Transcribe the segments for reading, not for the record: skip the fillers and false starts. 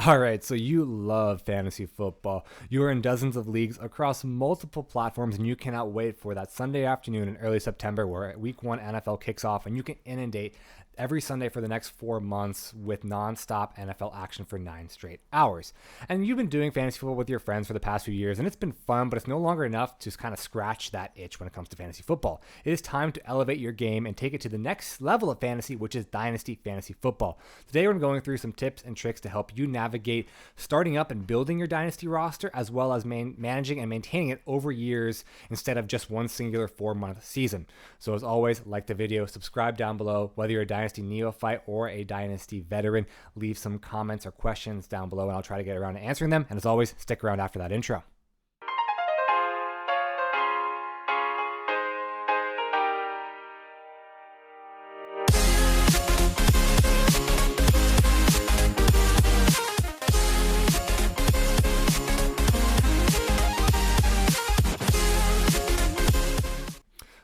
All right, so you love fantasy football. You are in dozens of leagues across multiple platforms, and you cannot wait for that Sunday afternoon in early September where Week 1 NFL kicks off, and you can inundate every Sunday for the next 4 months with nonstop NFL action for 9 straight hours. And you've been doing fantasy football with your friends for the past few years, and it's been fun, but it's no longer enough to kind of scratch that itch when it comes to fantasy football. It is time to elevate your game and take it to the next level of fantasy, which is Dynasty Fantasy Football. Today, we're going through some tips and tricks to help you navigate starting up and building your Dynasty roster, as well as managing and maintaining it over years instead of just one singular 4-month season. So as always, like the video, subscribe down below. Whether you're a Dynasty neophyte or a Dynasty veteran, leave some comments or questions down below and I'll try to get around to answering them. And as always, stick around after that intro.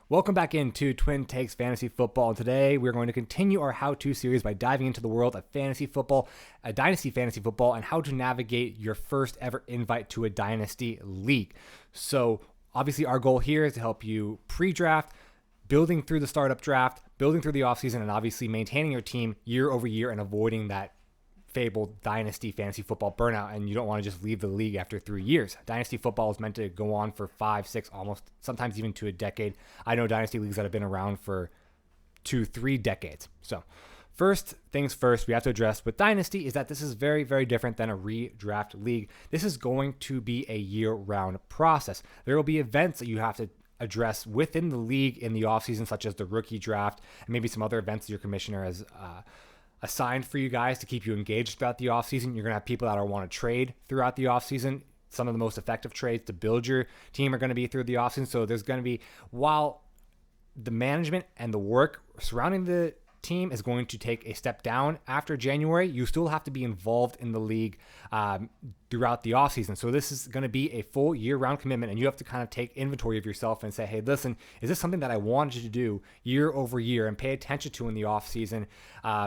Welcome back into Twin Takes Fantasy Football, and today we're going to continue our how-to series by diving into the world of fantasy football, Dynasty Fantasy Football, and how to navigate your first ever invite to a Dynasty league. So obviously our goal here is to help you pre-draft, building through the startup draft, building through the offseason, and obviously maintaining your team year over year and avoiding that fabled Dynasty Fantasy Football burnout, and you don't want to just leave the league after 3 years. Dynasty football is meant to go on for 5, 6, almost sometimes even to a decade. I know Dynasty leagues that have been around for 2-3 decades. So first things first, we have to address with Dynasty is that this is very, very different than a redraft league. This is going to be a year-round process. There will be events that you have to address within the league in the offseason, such as the rookie draft and maybe some other events your commissioner has assigned for you guys to keep you engaged throughout the offseason. You're going to have people that are want to trade throughout the offseason. Some of the most effective trades to build your team are going to be through the offseason. So there's going to be, while the management and the work surrounding the team is going to take a step down after January, you still have to be involved in the league throughout the offseason. So this is going to be a full year-round commitment, and you have to kind of take inventory of yourself and say, hey, listen, is this something that I wanted to do year over year and pay attention to in the offseason?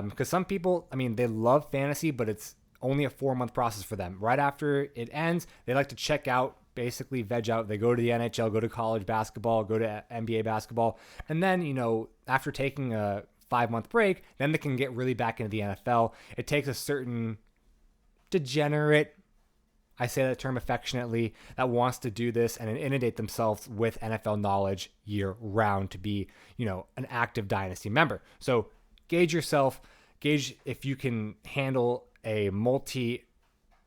Because some people, I mean, they love fantasy, but it's only a 4-month process for them. Right after it ends, they like to check out, basically veg out. They go to the NHL, go to college basketball, go to NBA basketball, and then, after taking a 5-month break, then they can get really back into the NFL. It takes a certain degenerate, I say that term affectionately, that wants to do this and inundate themselves with NFL knowledge year round to be, an active Dynasty member. So gauge yourself, gauge if you can handle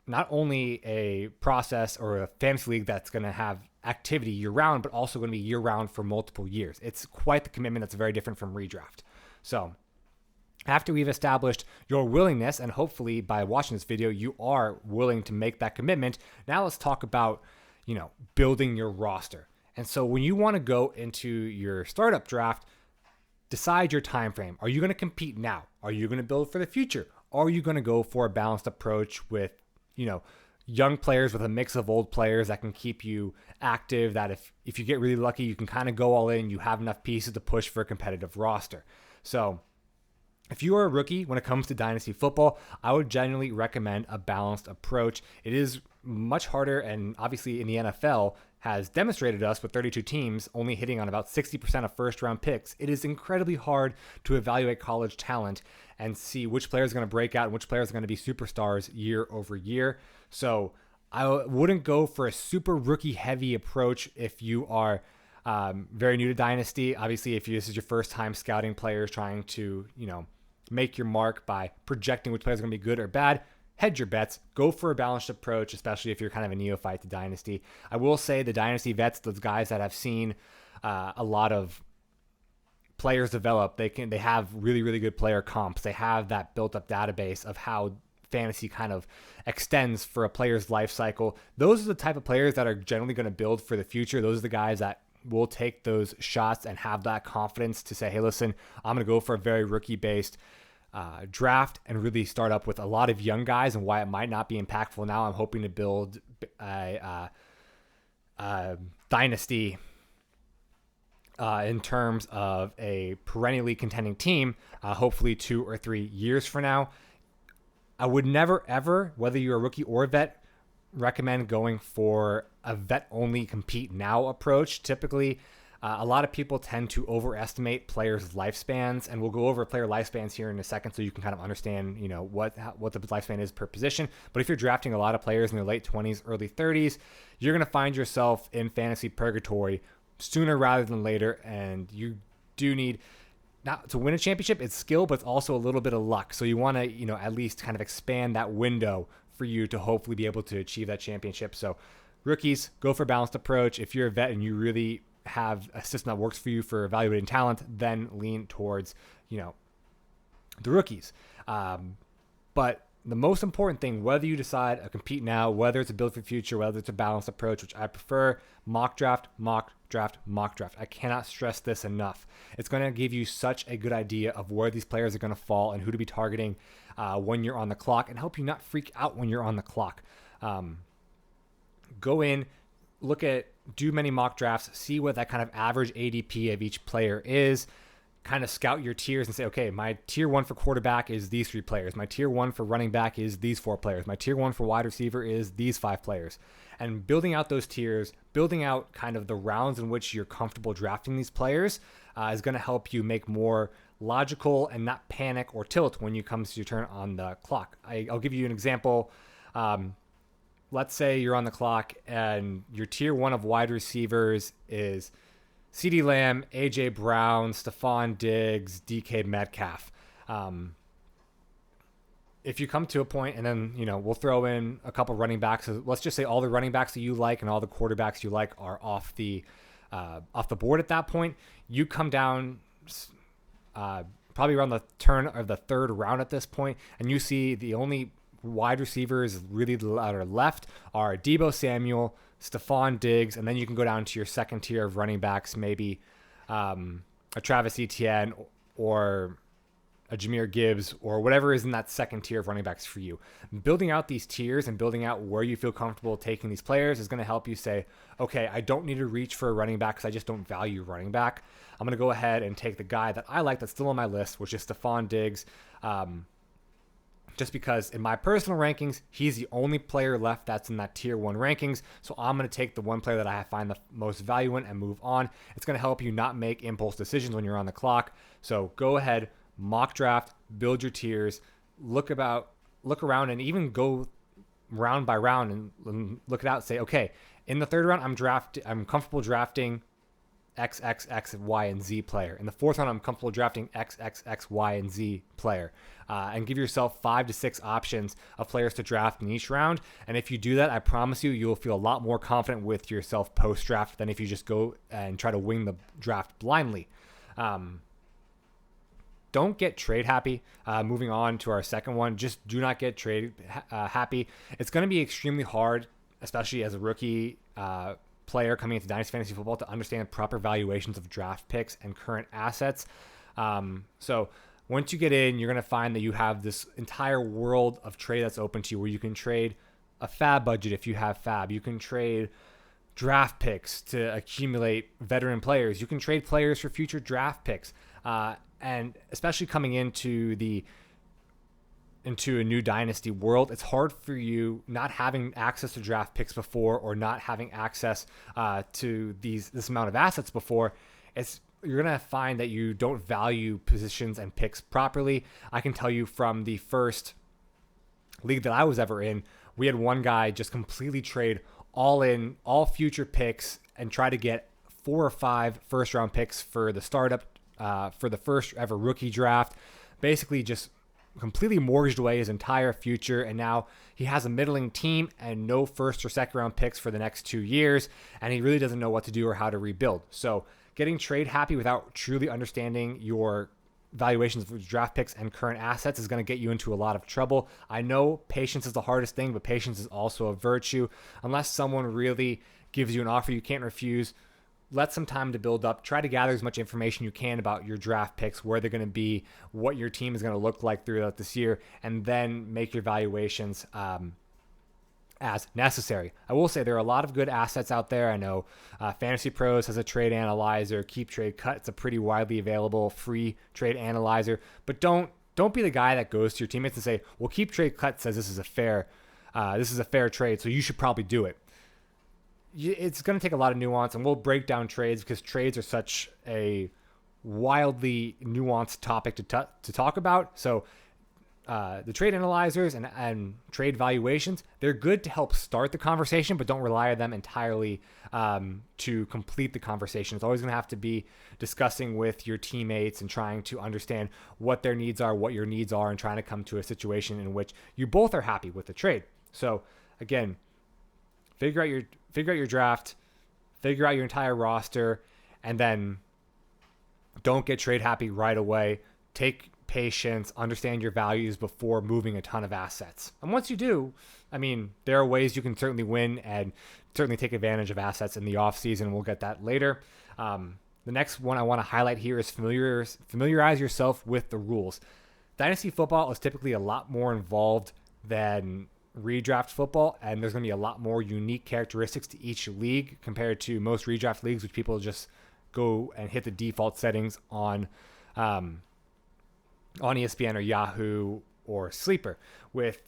not only a process or a fantasy league that's going to have activity year round, but also going to be year round for multiple years. It's quite the commitment that's very different from redraft. So after we've established your willingness, and hopefully by watching this video, you are willing to make that commitment, now let's talk about, building your roster. And so when you want to go into your startup draft, decide your time frame. Are you going to compete now? Are you going to build for the future? Are you going to go for a balanced approach with, young players with a mix of old players that can keep you active, that if you get really lucky, you can kind of go all in, you have enough pieces to push for a competitive roster. So if you are a rookie when it comes to Dynasty football, I would generally recommend a balanced approach. It is much harder, and obviously in the NFL has demonstrated us with 32 teams only hitting on about 60% of first-round picks. It is incredibly hard to evaluate college talent and see which players are going to break out and which players are going to be superstars year over year. So I wouldn't go for a super rookie-heavy approach if you are very new to Dynasty. Obviously, if this is your first time scouting players, trying to, make your mark by projecting which players are going to be good or bad, hedge your bets. Go for a balanced approach, especially if you're kind of a neophyte to Dynasty. I will say the Dynasty vets, those guys that have seen a lot of players develop, they have really, really good player comps. They have that built-up database of how fantasy kind of extends for a player's life cycle. Those are the type of players that are generally going to build for the future. Those are the guys that will take those shots and have that confidence to say, hey, listen, I'm going to go for a very rookie-based draft and really start up with a lot of young guys. And why it might not be impactful now, I'm hoping to build a Dynasty in terms of a perennially contending team, hopefully 2 or 3 years from now. I would never, ever, whether you're a rookie or a vet, recommend going for a vet-only compete now approach. Typically, a lot of people tend to overestimate players' lifespans, and we'll go over player lifespans here in a second so you can kind of understand, what the lifespan is per position. But if you're drafting a lot of players in their late 20s, early 30s, you're going to find yourself in fantasy purgatory sooner rather than later, and you do need, not to win a championship, it's skill, but it's also a little bit of luck. So you want to, at least kind of expand that window for you to hopefully be able to achieve that championship. So rookies, go for a balanced approach. If you're a vet and you really have a system that works for you for evaluating talent, then lean towards, the rookies. But the most important thing, whether you decide to compete now, whether it's a build for the future, whether it's a balanced approach, which I prefer, mock draft, mock draft, mock draft. I cannot stress this enough. It's going to give you such a good idea of where these players are going to fall and who to be targeting when you're on the clock, and help you not freak out when you're on the clock. Go in, do many mock drafts, see what that kind of average ADP of each player is, kind of scout your tiers and say, okay, my tier 1 for quarterback is these 3 players. My tier 1 for running back is these 4 players. My tier 1 for wide receiver is these 5 players. And building out those tiers, building out kind of the rounds in which you're comfortable drafting these players is going to help you make more logical and not panic or tilt when you come to your turn on the clock. I'll give you an example. Let's say you're on the clock and your tier 1 of wide receivers is CeeDee Lamb, AJ Brown, Stephon Diggs, DK Metcalf. If you come to a point, and then, we'll throw in a couple running backs. So let's just say all the running backs that you like and all the quarterbacks you like are off the board at that point. You come down probably around the turn of the third round at this point, and you see the only wide receivers really that are left are Deebo Samuel, Stephon Diggs, and then you can go down to your second tier of running backs, maybe a Travis Etienne or a Jahmyr Gibbs or whatever is in that second tier of running backs for you. Building out these tiers and building out where you feel comfortable taking these players is going to help you say, okay, I don't need to reach for a running back because I just don't value running back. I'm going to go ahead and take the guy that I like that's still on my list, which is Stephon Diggs. Just because in my personal rankings, he's the only player left that's in that tier 1 rankings. So I'm going to take the one player that I find the most value in and move on. It's going to help you not make impulse decisions when you're on the clock. So go ahead, mock draft, build your tiers, look around, and even go round by round and look it out and say, okay, in the third round, I'm comfortable drafting X, X, X, Y, and Z player. In the fourth round, I'm comfortable drafting X, X, X, Y, and Z player. And give yourself 5 to 6 options of players to draft in each round. And if you do that, I promise you'll feel a lot more confident with yourself post-draft than if you just go and try to wing the draft blindly. Don't get trade happy. Moving on to our second one, just do not get trade happy. It's going to be extremely hard, especially as a rookie player coming into Dynasty Fantasy Football, to understand proper valuations of draft picks and current assets. So once you get in, you're going to find that you have this entire world of trade that's open to you, where you can trade a fab budget if you have fab. You can trade draft picks to accumulate veteran players. You can trade players for future draft picks. And especially coming into a new Dynasty world, it's hard for you not having access to draft picks before, or not having access to this amount of assets before. You're going to find that you don't value positions and picks properly. I can tell you from the first league that I was ever in, we had one guy just completely trade all future picks and try to get 4 or 5 first round picks for the startup, for the first ever rookie draft. Basically just completely mortgaged away his entire future, and now he has a middling team and no first or second round picks for the next 2 years, and he really doesn't know what to do or how to rebuild. So getting trade happy without truly understanding your valuations of draft picks and current assets is going to get you into a lot of trouble. I know patience is the hardest thing, but patience is also a virtue. Unless someone really gives you an offer you can't refuse, let some time to build up. Try to gather as much information you can about your draft picks, where they're going to be, what your team is going to look like throughout this year, and then make your valuations as necessary. I will say there are a lot of good assets out there. I know Fantasy Pros has a trade analyzer, Keep Trade Cut. It's a pretty widely available free trade analyzer, but don't don't be the guy that goes to your teammates and say, well, Keep Trade Cut says this is a fair trade, so you should probably do it. It's going to take a lot of nuance, and we'll break down trades because trades are such a wildly nuanced topic to talk about. So the trade analyzers and trade valuations, they're good to help start the conversation, but don't rely on them entirely to complete the conversation. It's always going to have to be discussing with your teammates and trying to understand what their needs are, what your needs are, and trying to come to a situation in which you both are happy with the trade. So again, figure out your draft, figure out your entire roster, and then don't get trade happy right away. Take patience, understand your values before moving a ton of assets. And once you do, I mean, there are ways you can certainly win and certainly take advantage of assets in the offseason. We'll get that later. The next one I want to highlight here is familiarize yourself with the rules. Dynasty football is typically a lot more involved than redraft football, and there's going to be a lot more unique characteristics to each league compared to most redraft leagues, which people just go and hit the default settings on ESPN or Yahoo or Sleeper. With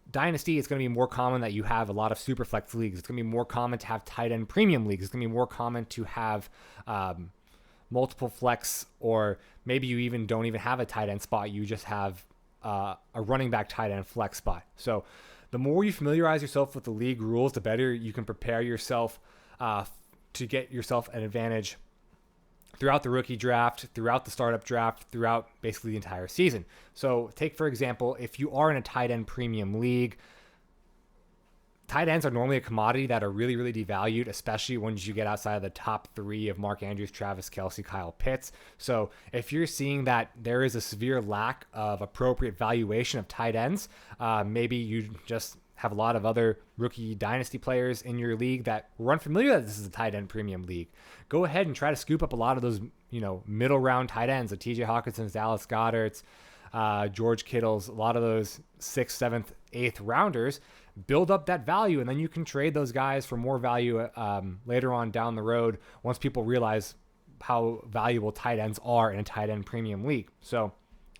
Dynasty, it's going to be more common that you have a lot of super flex leagues. It's going to be more common to have tight end premium leagues. It's going to be more common to have multiple flex, or maybe you even don't even have a tight end spot. You just have a running back tight end flex spot. So the more you familiarize yourself with the league rules, the better you can prepare yourself to get yourself an advantage throughout the rookie draft, throughout the startup draft, throughout basically the entire season. So take, for example, if you are in a tight end premium league, tight ends are normally a commodity that are really, really devalued, especially once you get outside of the top three of Mark Andrews, Travis Kelce, Kyle Pitts. So if you're seeing that there is a severe lack of appropriate valuation of tight ends, maybe you just have a lot of other rookie dynasty players in your league that were unfamiliar that this is a tight end premium league. Go ahead and try to scoop up a lot of those, middle round tight ends, the TJ Hawkinsons, Dallas Goederts, George Kittles, a lot of those 6th, 7th, 8th rounders. Build up that value, and then you can trade those guys for more value later on down the road once people realize how valuable tight ends are in a tight end premium league. So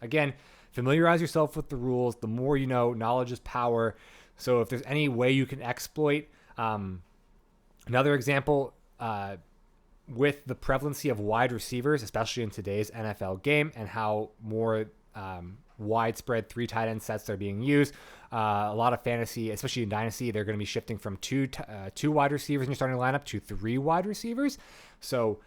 again, familiarize yourself with the rules. The more you know, knowledge is power. So if there's any way you can exploit, another example, with the prevalency of wide receivers, especially in today's NFL game, and how more widespread 3 tight end sets are being used, a lot of fantasy, especially in Dynasty, they're going to be shifting from two wide receivers in your starting lineup to 3 wide receivers. So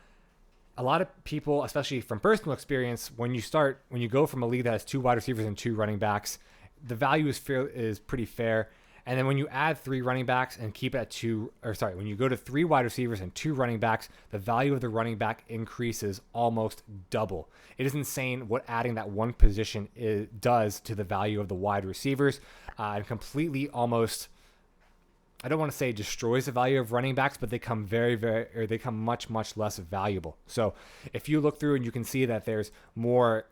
a lot of people, especially from personal experience, when you go from a league that has 2 wide receivers and 2 running backs, the value is pretty fair. And then when you add 3 running backs and keep it at when you go to 3 wide receivers and 2 running backs, the value of the running back increases almost double. It is insane what adding that one position does to the value of the wide receivers, and completely almost, I don't want to say destroys the value of running backs, but they become they become much, much less valuable. So if you look through and you can see that there's more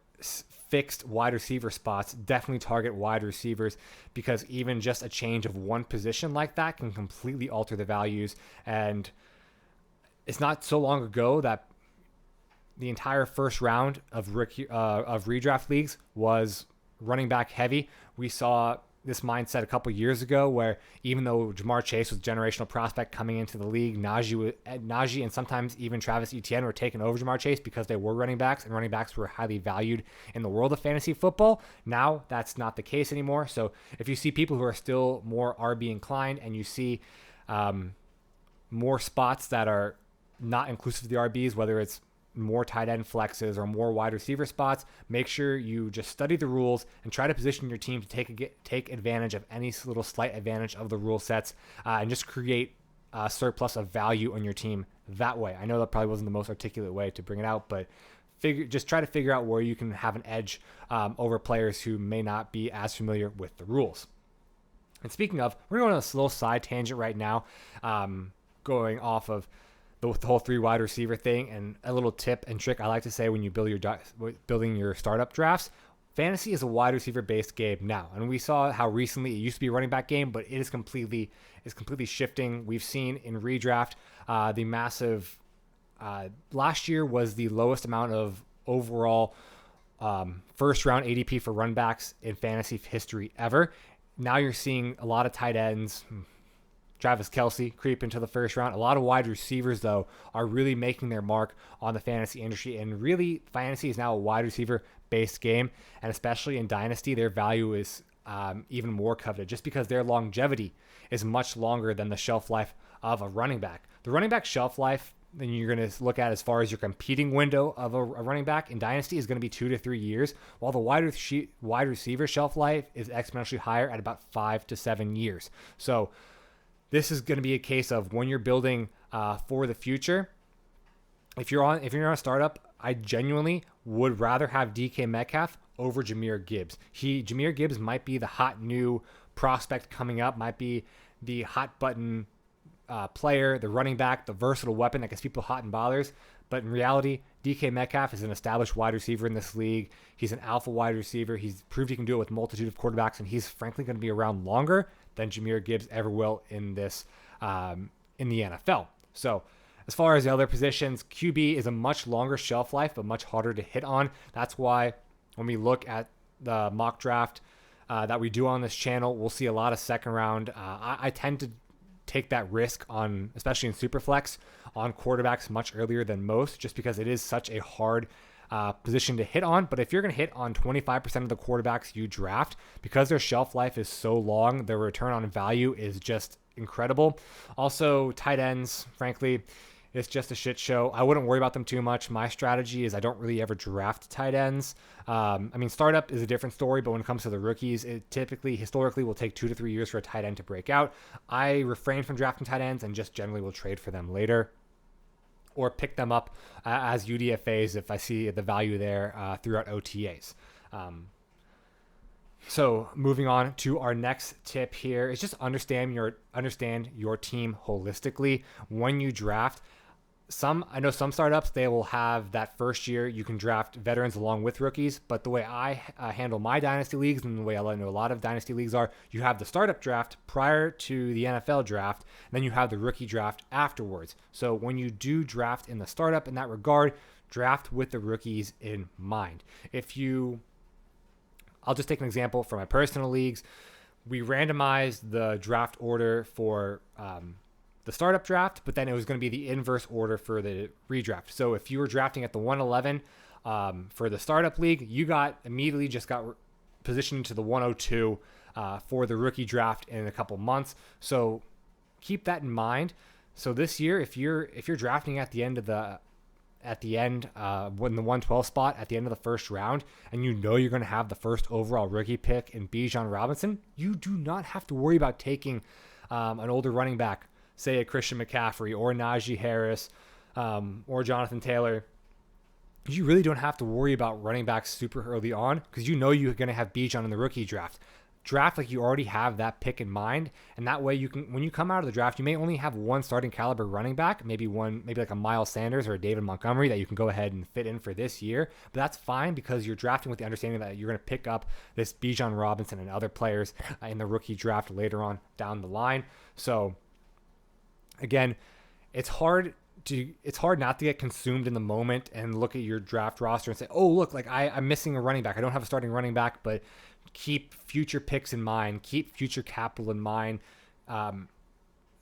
fixed wide receiver spots, definitely target wide receivers, because even just a change of one position like that can completely alter the values. And it's not so long ago that the entire first round of redraft leagues was running back heavy. We saw this mindset a couple years ago where even though Jamar Chase was a generational prospect coming into the league, Najee and sometimes even Travis Etienne were taking over Jamar Chase because they were running backs, and running backs were highly valued in the world of fantasy football. Now that's not the case anymore. So if you see people who are still more RB inclined, and you see more spots that are not inclusive of the RBs, whether it's more tight end flexes or more wide receiver spots, make sure you just study the rules and try to position your team to take advantage of any little slight advantage of the rule sets, and just create a surplus of value on your team that way. I know that probably wasn't the most articulate way to bring it out, but just try to figure out where you can have an edge over players who may not be as familiar with the rules. And speaking of, we're going on a little side tangent right now, going off of the whole 3 wide receiver thing, and a little tip and trick I like to say when you building your startup drafts. Fantasy is a wide receiver based game now, and we saw how recently it used to be a running back game, but it is completely shifting. We've seen in redraft the massive last year was the lowest amount of overall first round ADP for run backs in fantasy history ever. Now you're seeing a lot of tight ends, Travis Kelce, creep into the first round. A lot of wide receivers, though, are really making their mark on the fantasy industry. And really, fantasy is now a wide receiver-based game. And especially in Dynasty, their value is even more coveted just because their longevity is much longer than the shelf life of a running back. The running back shelf life, then you're going to look at as far as your competing window of a running back in Dynasty is going to be 2 to 3 years, while the wide receiver shelf life is exponentially higher at about 5 to 7 years. So this is going to be a case of when you're building for the future. If you're on a startup, I genuinely would rather have DK Metcalf over Jahmyr Gibbs. Jahmyr Gibbs might be the hot new prospect coming up, might be the hot button player, the running back, the versatile weapon that gets people hot and bothers. But in reality, DK Metcalf is an established wide receiver in this league. He's an alpha wide receiver. He's proved he can do it with a multitude of quarterbacks, and he's frankly going to be around longer than Jahmyr Gibbs ever will in this in the NFL. So as far as the other positions, QB is a much longer shelf life, but much harder to hit on. That's why when we look at the mock draft that we do on this channel, we'll see a lot of second round. I tend to take that risk on, especially in Superflex, on quarterbacks much earlier than most, just because it is such a hard position to hit on. But if you're going to hit on 25% of the quarterbacks you draft, because their shelf life is so long, their return on value is just incredible. Also, tight ends, frankly, it's just a shit show. I wouldn't worry about them too much. My strategy is I don't really ever draft tight ends. Startup is a different story, but when it comes to the rookies, it historically, will take 2 to 3 years for a tight end to break out. I refrain from drafting tight ends and just generally will trade for them later or pick them up as UDFAs if I see the value there throughout OTAs. So moving on to our next tip here is just understand your team holistically when you draft. I know some startups, they will have that first year you can draft veterans along with rookies, but the way I handle my dynasty leagues and the way I know a lot of dynasty leagues are, you have the startup draft prior to the NFL draft, and then you have the rookie draft afterwards. So when you do draft in the startup in that regard, draft with the rookies in mind. I'll just take an example from my personal leagues. We randomized the draft order for the startup draft, but then it was going to be the inverse order for the redraft. So if you were drafting at the 111 for the startup league, you immediately got positioned to the 102 for the rookie draft in a couple months. So keep that in mind. So this year, if you're drafting at the end when the 112 spot at the end of the first round, and you know you're going to have the first overall rookie pick in Bijan Robinson, you do not have to worry about taking an older running back, say a Christian McCaffrey or Najee Harris or Jonathan Taylor. You really don't have to worry about running backs super early on because you know you're going to have Bijan in the rookie draft. Draft like you already have that pick in mind, and that way you can, when you come out of the draft, you may only have one starting caliber running back, maybe like a Miles Sanders or a David Montgomery that you can go ahead and fit in for this year. But that's fine because you're drafting with the understanding that you're going to pick up this Bijan Robinson and other players in the rookie draft later on down the line. So again, it's hard not to get consumed in the moment and look at your draft roster and say, oh, look, like I'm missing a running back. I don't have a starting running back, but keep future picks in mind, keep future capital in mind.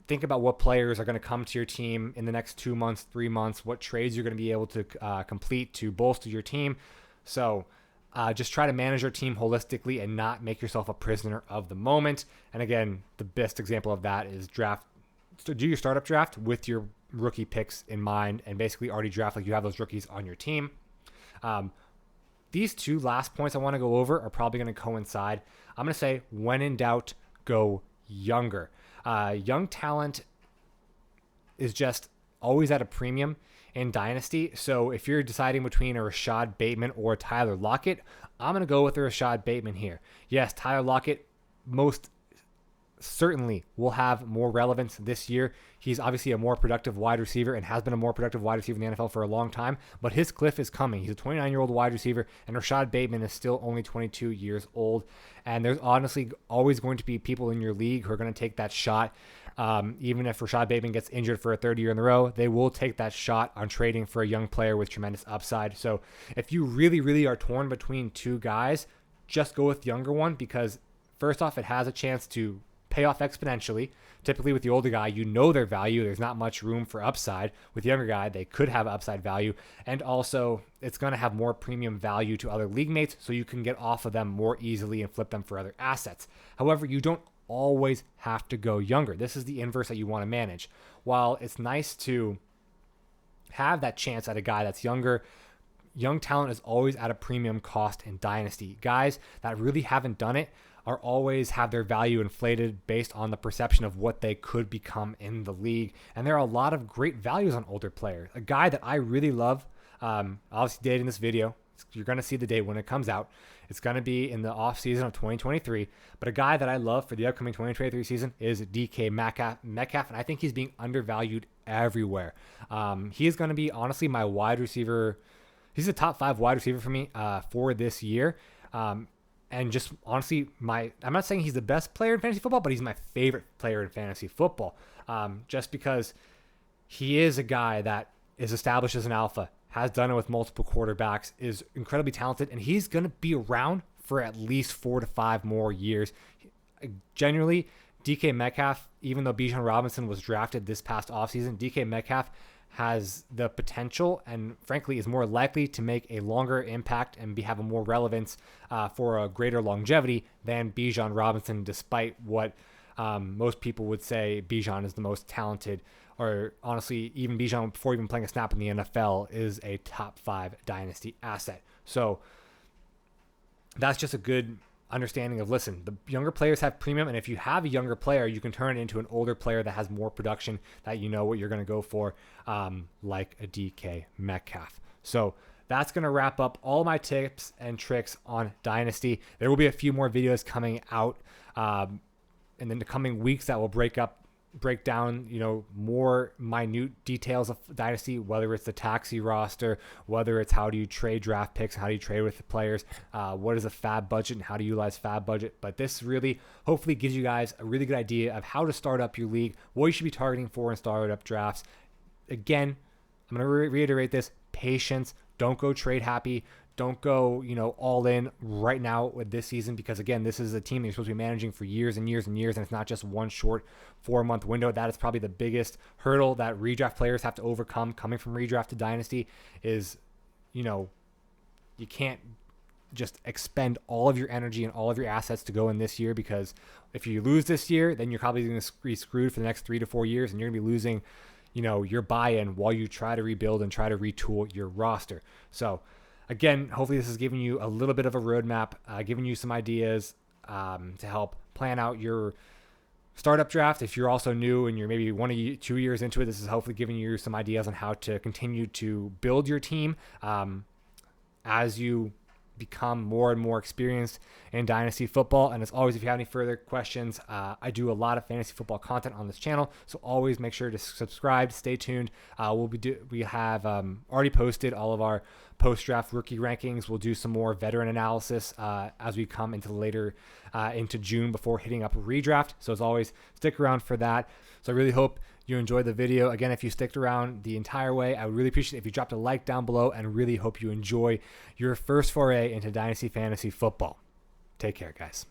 Think about what players are going to come to your team in the next 2 months, 3 months, what trades you're going to be able to complete to bolster your team. So just try to manage your team holistically and not make yourself a prisoner of the moment. And again, the best example of that is do your startup draft with your rookie picks in mind and basically already draft like you have those rookies on your team. These two last points I want to go over are probably going to coincide. I'm going to say, when in doubt, go younger. Young talent is just always at a premium in Dynasty. So if you're deciding between a Rashad Bateman or a Tyler Lockett, I'm going to go with the Rashad Bateman here. Yes, Tyler Lockett, most certainly will have more relevance this year. He's obviously a more productive wide receiver and has been a more productive wide receiver in the NFL for a long time, but his cliff is coming. He's a 29-year-old wide receiver, and Rashad Bateman is still only 22 years old. And there's honestly always going to be people in your league who are going to take that shot. Even if Rashad Bateman gets injured for a third year in a row, they will take that shot on trading for a young player with tremendous upside. So if you really, really are torn between two guys, just go with the younger one, because first off, it has a chance to pay off exponentially. Typically with the older guy, you know their value. There's not much room for upside. With the younger guy, they could have upside value. And also, it's going to have more premium value to other league mates, so you can get off of them more easily and flip them for other assets. However, you don't always have to go younger. This is the inverse that you want to manage. While it's nice to have that chance at a guy that's younger, young talent is always at a premium cost in Dynasty. Guys that really haven't done it are always have their value inflated based on the perception of what they could become in the league. And there are a lot of great values on older players. A guy that I really love, obviously dating this video, you're going to see the date when it comes out. It's going to be in the off season of 2023. But a guy that I love for the upcoming 2023 season is DK Metcalf, and I think he's being undervalued everywhere. He is going to be honestly my wide receiver. He's a top 5 wide receiver for me for this year. And just honestly, I'm not saying he's the best player in fantasy football, but he's my favorite player in fantasy football. Just because he is a guy that is established as an alpha, has done it with multiple quarterbacks, is incredibly talented, and he's going to be around for at least 4 to 5 more years. Generally, DK Metcalf, even though Bijan Robinson was drafted this past offseason, DK Metcalf has the potential and frankly is more likely to make a longer impact and have a more relevance for a greater longevity than Bijan Robinson, despite what most people would say Bijan is the most talented, or honestly, even Bijan, before even playing a snap in the NFL, is a top 5 dynasty asset. So that's just a good understanding of, listen, the younger players have premium, and if you have a younger player, you can turn it into an older player that has more production, that you know what you're going to go for, like a DK Metcalf. So that's going to wrap up all my tips and tricks on Dynasty. There will be a few more videos coming out in the coming weeks that will break down, more minute details of Dynasty, whether it's the taxi roster, whether it's how do you trade draft picks, how do you trade with the players, what is a fab budget and how to utilize fab budget. But this really hopefully gives you guys a really good idea of how to start up your league, what you should be targeting for in startup drafts. Again, I'm going to reiterate this: patience. Don't go trade happy. Don't go, all in right now with this season, because again, this is a team that you're supposed to be managing for years and years and years, and it's not just one short 4-month window. That is probably the biggest hurdle that redraft players have to overcome coming from redraft to Dynasty is, you can't just expend all of your energy and all of your assets to go in this year, because if you lose this year, then you're probably going to be screwed for the next 3 to 4 years, and you're going to be losing, your buy-in while you try to rebuild and try to retool your roster. So again, hopefully this is giving you a little bit of a roadmap, giving you some ideas to help plan out your startup draft. If you're also new and you're maybe 1 or 2 years into it, this is hopefully giving you some ideas on how to continue to build your team as you become more and more experienced in Dynasty football. And as always, if you have any further questions, I do a lot of fantasy football content on this channel, so always make sure to subscribe, stay tuned. We have already posted all of our post-draft rookie rankings. We'll do some more veteran analysis as we come into later into June before hitting up a redraft. So as always, stick around for that. So I really hope you enjoyed the video. Again, if you sticked around the entire way, I would really appreciate it if you dropped a like down below, and really hope you enjoy your first foray into Dynasty Fantasy Football. Take care, guys.